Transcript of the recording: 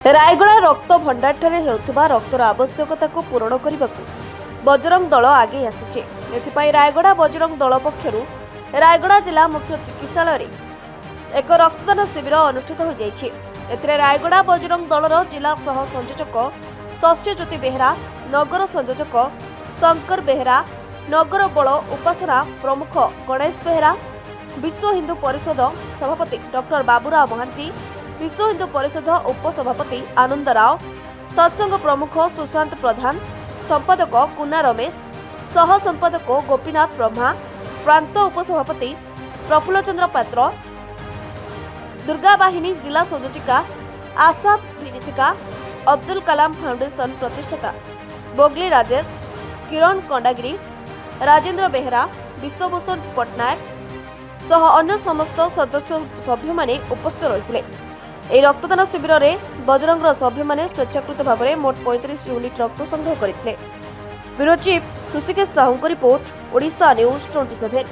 ରାୟଗଡ଼ା ରକ୍ତ ଭଣ୍ଡାରଠାରେ ହେଉଥିବା ରକ୍ତର ଆବଶ୍ୟକତାକୁ ପୂରଣ କରିବାକୁ ବଜରଙ୍ଗ ଦଳ ଆଗେଇ ଆସିଛି। ଏଥିପାଇଁ ରାୟଗଡ଼ା ବଜରଙ୍ଗ ଦଳ ପକ୍ଷରୁ ରାୟଗଡ଼ା ଜିଲ୍ଲା ମୁଖ୍ୟ ଚିକିତ୍ସାଳୟରେ ଏକ ରକ୍ତଦାନ ଶିବିର ଅନୁଷ୍ଠିତ ହୋଇଯାଇଛି। ଏଥିରେ ରାୟଗଡ଼ା ବଜରଙ୍ଗ ଦଳର ଜିଲ୍ଲା ସହ ସଂଯୋଜକ ସସ୍ୟଜ୍ୟୋତି ବେହେରା, ନଗର ସଂଯୋଜକ ଶଙ୍କର ବେହେରା, ନଗର ବଳ ଉପାସନା ପ୍ରମୁଖ ଗଣେଶ ବେହେରା, ବିଶ୍ୱ ହିନ୍ଦୁ ପରିଷଦ ସଭାପତି ଡକ୍ଟର ବାବୁରାଓ ମହାନ୍ତି, विश्व हिंदू परिषद उपसभापति आनंद राव, सत्संग प्रमुख सुशांत प्रधान, संपादक कुना रमेश, सह संपादक गोपीनाथ ब्रह्मा, प्रांत उपसभापति प्रफुल्ल चंद्र पात्र, दुर्गा बाहिनी जिला संयोजिका आशा विनिशिका, अब्दुल कलाम फाउंडेशन प्रतिष्ठाता बोगली राजेश, किरण कंडागिरी, राजेंद्र बेहेरा, विश्वभूषण पट्टनायक सह अन्य समस्त सदस्य सभ्य माने उपस्थित रही। ଏହି ରକ୍ତଦାନ ଶିବିରରେ ବଜରଙ୍ଗର ସଭ୍ୟମାନେ ସ୍ୱେଚ୍ଛାକୃତ ଭାବରେ ମୋଟ 35 ୟୁନିଟ୍ ରକ୍ତ ସଂଗ୍ରହ କରିଥିଲେ। ବ୍ୟୁରୋ ଚିଫ୍ ହୃଷିକେଶ ସାହୁଙ୍କ ରିପୋର୍ଟ, ଓଡ଼ିଶା ନ୍ୟୁଜ୍ 27।